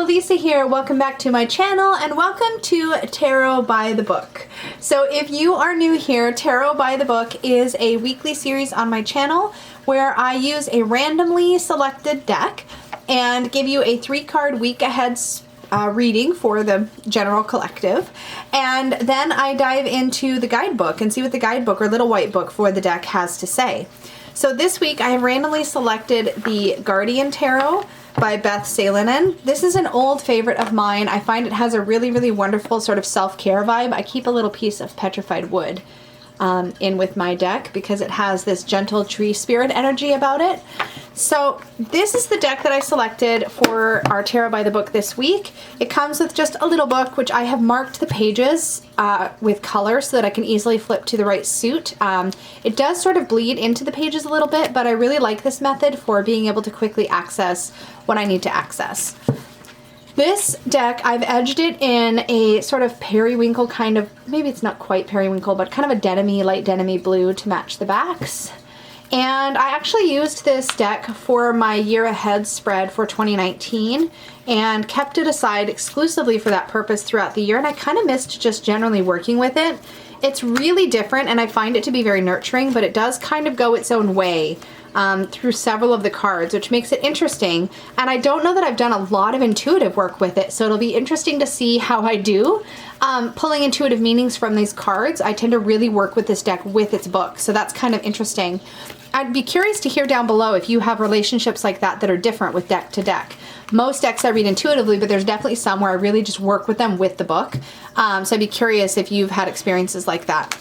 Lisa here. Welcome back to my channel and welcome to Tarot by the Book. So if you are new here, Tarot by the Book is a weekly series on my channel where I use a randomly selected deck and give you a 3-card week ahead reading for the general collective, and then I dive into the guidebook and see what the guidebook or little white book for the deck has to say. So this week I have randomly selected the Guardian Tarot by Beth Salonen. This is an old favorite of mine. I find it has a really wonderful sort of self-care vibe. I keep a little piece of petrified wood in with my deck because it has this gentle tree spirit energy about it. So this is the deck that I selected for our Tarot by the Book this week. It comes with just a little book, which I have marked the pages with color so that I can easily flip to the right suit. It does sort of bleed into the pages a little bit, but I really like this method for being able to quickly access what I need to access. This deck, I've edged it in a sort of periwinkle kind of, maybe it's not quite periwinkle, but kind of a denim-y, light denim-y blue to match the backs. And I actually used this deck for my year ahead spread for 2019 and kept it aside exclusively for that purpose throughout the year, and I kind of missed just generally working with it. It's really different and I find it to be very nurturing, but it does kind of go its own way through several of the cards, which makes it interesting. And I don't know that I've done a lot of intuitive work with it, so it'll be interesting to see how I do. Pulling intuitive meanings from these cards, I tend to really work with this deck with its book, so that's kind of interesting. I'd be curious to hear down below if you have relationships like that that are different with deck to deck. Most decks I read intuitively, but there's definitely some where I really just work with them with the book. So I'd be curious if you've had experiences like that.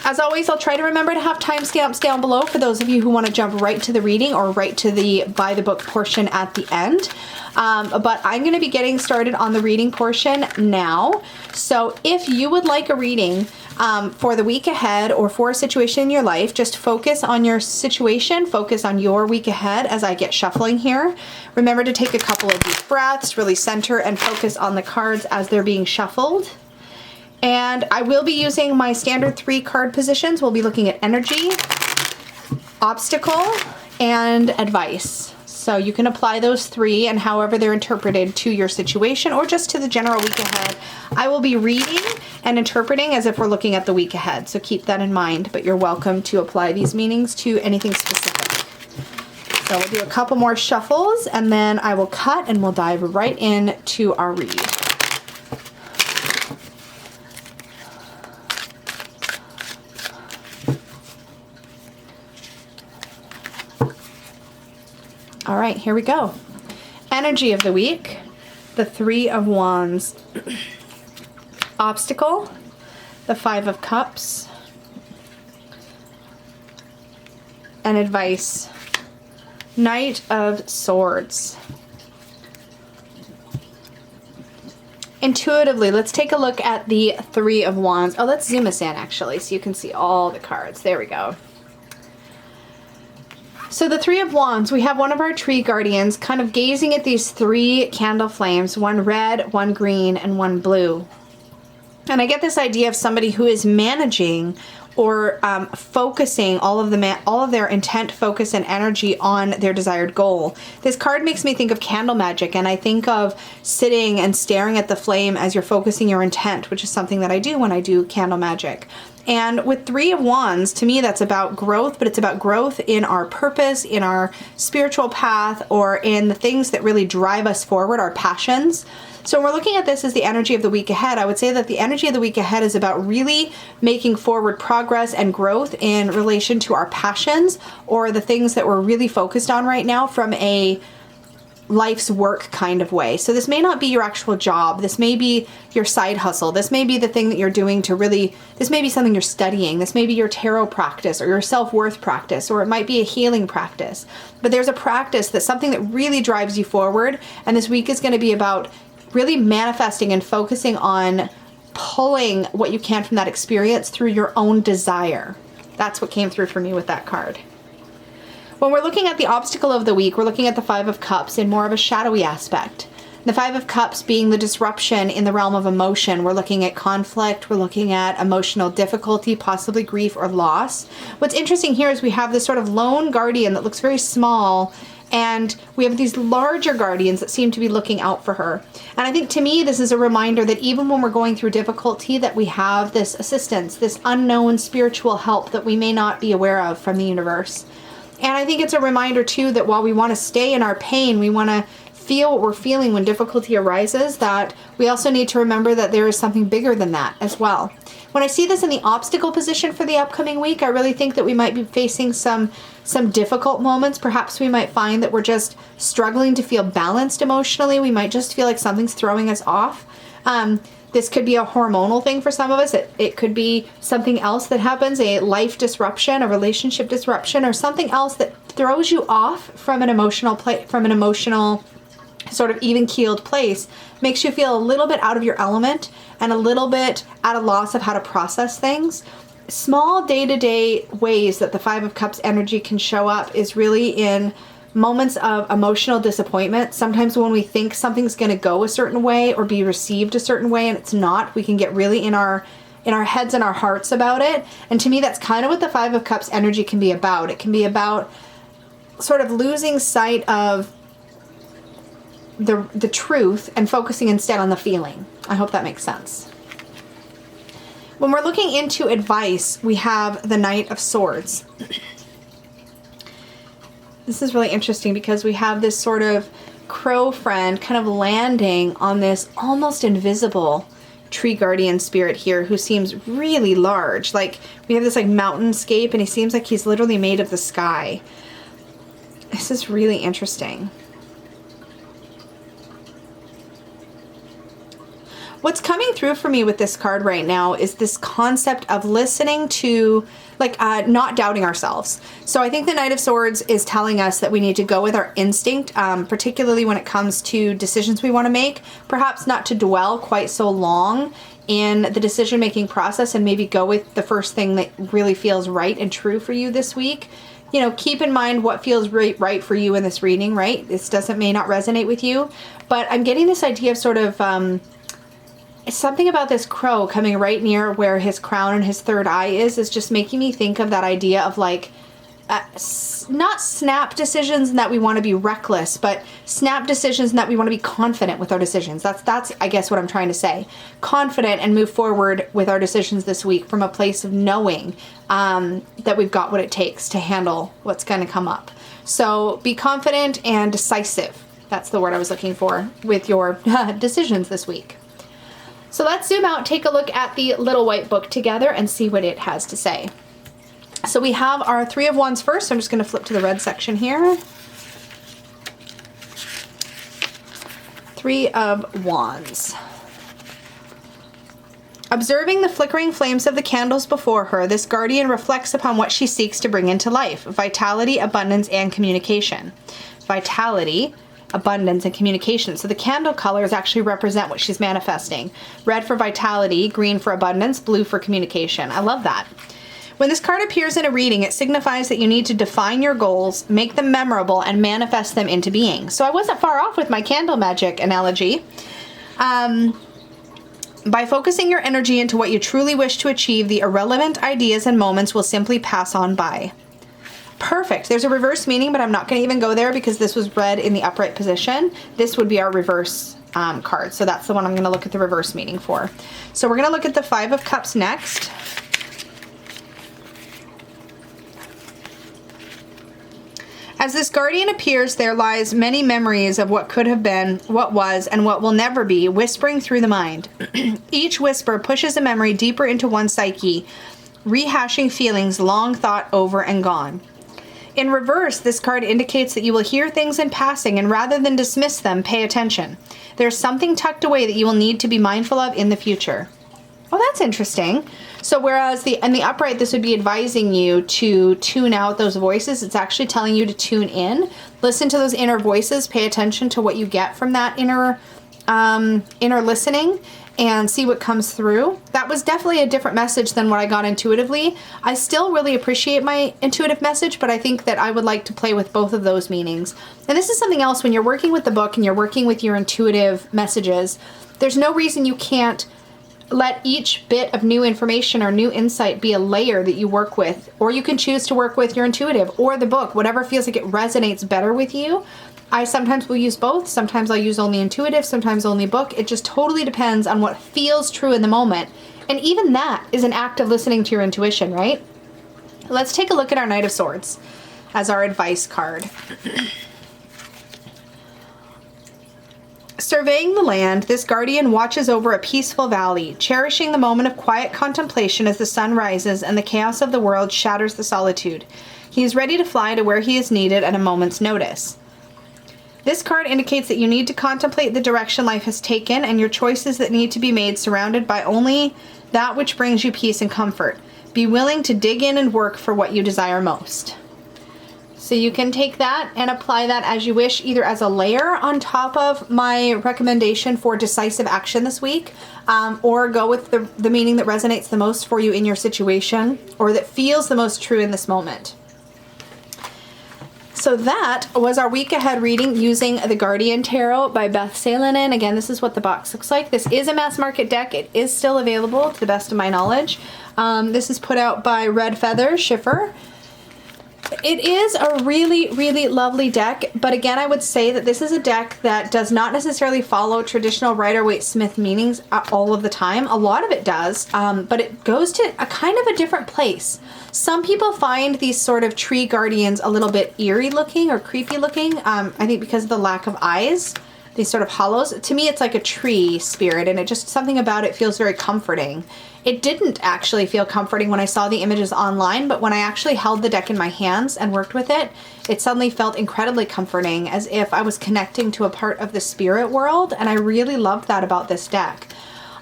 As always, I'll try to remember to have timestamps down below for those of you who want to jump right to the reading or right to the by the book portion at the end. But I'm going to be getting started on the reading portion now. So if you would like a reading for the week ahead or for a situation in your life, just focus on your situation, focus on your week ahead as I get shuffling here. Remember to take a couple of deep breaths, really center and focus on the cards as they're being shuffled. And I will be using my standard 3-card positions. We'll be looking at energy, obstacle, and advice. So you can apply those 3 and however they're interpreted to your situation or just to the general week ahead. I will be reading and interpreting as if we're looking at the week ahead. So keep that in mind, but you're welcome to apply these meanings to anything specific. So we'll do a couple more shuffles and then I will cut and we'll dive right into our read. All right, here we go. Energy of the week, the 3 of Wands. Obstacle, the 5 of Cups. And advice, Knight of Swords. Intuitively, let's take a look at the 3 of Wands. Oh, let's zoom us in actually so you can see all the cards. There we go. So the 3 of Wands, we have one of our tree guardians kind of gazing at these 3 candle flames, one red, one green, and one blue. And I get this idea of somebody who is managing or focusing all of their intent, focus, and energy on their desired goal. This card makes me think of candle magic, and I think of sitting and staring at the flame as you're focusing your intent, which is something that I do when I do candle magic. And with 3 of Wands, to me, that's about growth, but it's about growth in our purpose, in our spiritual path, or in the things that really drive us forward, our passions. So when we're looking at this as the energy of the week ahead, I would say that the energy of the week ahead is about really making forward progress and growth in relation to our passions or the things that we're really focused on right now from a life's work kind of way. So this may not be your actual job. This may be your side hustle. This may be the thing that you're doing to really, this may be something you're studying. This may be your tarot practice or your self-worth practice, or it might be a healing practice. But there's a practice that's something that really drives you forward. And this week is going to be about really manifesting and focusing on pulling what you can from that experience through your own desire. That's what came through for me with that card. When we're looking at the obstacle of the week, we're looking at the 5 of Cups in more of a shadowy aspect. The 5 of Cups being the disruption in the realm of emotion. We're looking at conflict, we're looking at emotional difficulty, possibly grief or loss. What's interesting here is we have this sort of lone guardian that looks very small And we have these larger guardians that seem to be looking out for her. And I think to me, this is a reminder that even when we're going through difficulty, that we have this assistance, this unknown spiritual help that we may not be aware of from the universe. And I think it's a reminder too that while we want to stay in our pain, we want to feel what we're feeling when difficulty arises, that we also need to remember that there is something bigger than that as well. When I see this in the obstacle position for the upcoming week, I really think that we might be facing some difficult moments. Perhaps we might find that we're just struggling to feel balanced emotionally. We might just feel like something's throwing us off. This could be a hormonal thing for some of us. It could be something else that happens, a life disruption, a relationship disruption, or something else that throws you off from an emotional sort of even-keeled place, makes you feel a little bit out of your element and a little bit at a loss of how to process things. Small day-to-day ways that the Five of Cups energy can show up is really in moments of emotional disappointment. Sometimes when we think something's going to go a certain way or be received a certain way and it's not, we can get really in our heads and our hearts about it. And to me, that's kind of what the Five of Cups energy can be about. It can be about sort of losing sight of the truth and focusing instead on the feeling. I hope that makes sense. When we're looking into advice, we have the Knight of Swords. This is really interesting because we have this sort of crow friend kind of landing on this almost invisible tree guardian spirit here who seems really large. Like we have this like mountainscape and he seems like he's literally made of the sky. This is really interesting. What's coming through for me with this card right now is this concept of listening to, like, not doubting ourselves. So I think the Knight of Swords is telling us that we need to go with our instinct, particularly when it comes to decisions we want to make. Perhaps not to dwell quite so long in the decision-making process and maybe go with the first thing that really feels right and true for you this week. You know, keep in mind what feels right for you in this reading, right? This may not resonate with you, but I'm getting this idea of sort of, something about this crow coming right near where his crown and his third eye is just making me think of that idea of like, not snap decisions in that we want to be reckless, but snap decisions in that we want to be confident with our decisions. That's I guess what I'm trying to say. Confident and move forward with our decisions this week from a place of knowing that we've got what it takes to handle what's going to come up. So be confident and decisive. That's the word I was looking for with your decisions this week. So let's zoom out, take a look at the little white book together and see what it has to say. So we have our Three of Wands first. So I'm just going to flip to the red section here. Three of Wands. Observing the flickering flames of the candles before her, this guardian reflects upon what she seeks to bring into life: vitality, abundance, and communication. Vitality, abundance, and communication. So the candle colors actually represent what she's manifesting. Red for vitality, green for abundance, blue for communication. I love that. When this card appears in a reading, it signifies that you need to define your goals, make them memorable, and manifest them into being. So I wasn't far off with my candle magic analogy. By focusing your energy into what you truly wish to achieve, the irrelevant ideas and moments will simply pass on by. Perfect. There's a reverse meaning, but I'm not going to even go there because this was read in the upright position. This would be our reverse card. So that's the one I'm going to look at the reverse meaning for. So we're going to look at the Five of Cups next. As this guardian appears, there lies many memories of what could have been, what was, and what will never be, whispering through the mind. Each whisper pushes a memory deeper into one's psyche, rehashing feelings long thought over and gone. In reverse, this card indicates that you will hear things in passing, and rather than dismiss them, pay attention. There's something tucked away that you will need to be mindful of in the future. Oh, that's interesting. So whereas in the upright, this would be advising you to tune out those voices, it's actually telling you to tune in. Listen to those inner voices, pay attention to what you get from that inner listening, and see what comes through. That was definitely a different message than what I got intuitively. I still really appreciate my intuitive message, but I think that I would like to play with both of those meanings. And this is something else when you're working with the book and you're working with your intuitive messages. There's no reason you can't let each bit of new information or new insight be a layer that you work with, or you can choose to work with your intuitive or the book, whatever feels like it resonates better with you. I sometimes will use both. Sometimes I'll use only intuitive, sometimes only book. It just totally depends on what feels true in the moment. And even that is an act of listening to your intuition, right? Let's take a look at our Knight of Swords as our advice card. Surveying the land, this guardian watches over a peaceful valley, cherishing the moment of quiet contemplation as the sun rises and the chaos of the world shatters the solitude. He is ready to fly to where he is needed at a moment's notice. This card indicates that you need to contemplate the direction life has taken and your choices that need to be made, surrounded by only that which brings you peace and comfort. Be willing to dig in and work for what you desire most. So you can take that and apply that as you wish, either as a layer on top of my recommendation for decisive action this week, or go with the meaning that resonates the most for you in your situation, or that feels the most true in this moment. So that was our week ahead reading using the Guardian Tarot by Beth Salonen. Again, this is what the box looks like. This is a mass market deck. It is still available to the best of my knowledge. This is put out by Red Feather Schiffer. It is a really, really lovely deck, but again, I would say that this is a deck that does not necessarily follow traditional Rider-Waite-Smith meanings all of the time. A lot of it does, but it goes to a kind of a different place. Some people find these sort of tree guardians a little bit eerie looking or creepy looking, I think because of the lack of eyes, these sort of hollows. To me, it's like a tree spirit, and it just, something about it feels very comforting. It didn't actually feel comforting when I saw the images online, but when I actually held the deck in my hands and worked with it, it suddenly felt incredibly comforting, as if I was connecting to a part of the spirit world, and I really loved that about this deck.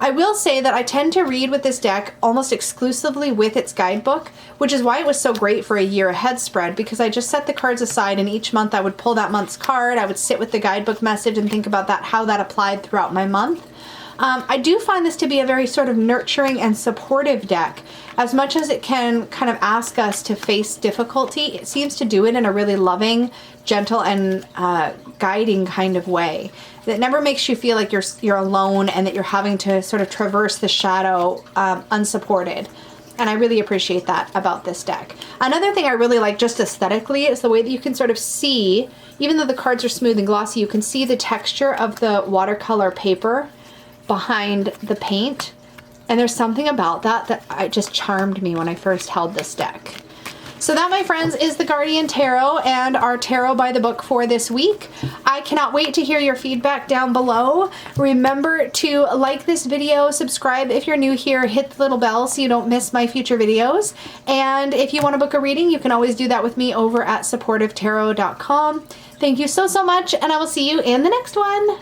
I will say that I tend to read with this deck almost exclusively with its guidebook, which is why it was so great for a year ahead spread, because I just set the cards aside and each month I would pull that month's card, I would sit with the guidebook message and think about that, how that applied throughout my month. I do find this to be a very sort of nurturing and supportive deck. As much as it can kind of ask us to face difficulty, it seems to do it in a really loving, gentle, and guiding kind of way. That never makes you feel like you're alone and that you're having to sort of traverse the shadow unsupported. And I really appreciate that about this deck. Another thing I really like just aesthetically is the way that you can sort of see, even though the cards are smooth and glossy, you can see the texture of the watercolor paper behind the paint, and there's something about that just charmed me when I first held this deck. So that, my friends, is the Guardian Tarot and our Tarot by the Book for this week. I cannot wait to hear your feedback down below. Remember to like this video, subscribe if you're new here, hit the little bell so you don't miss my future videos, and if you want to book a reading, you can always do that with me over at supportivetarot.com. Thank you so much, and I will see you in the next one.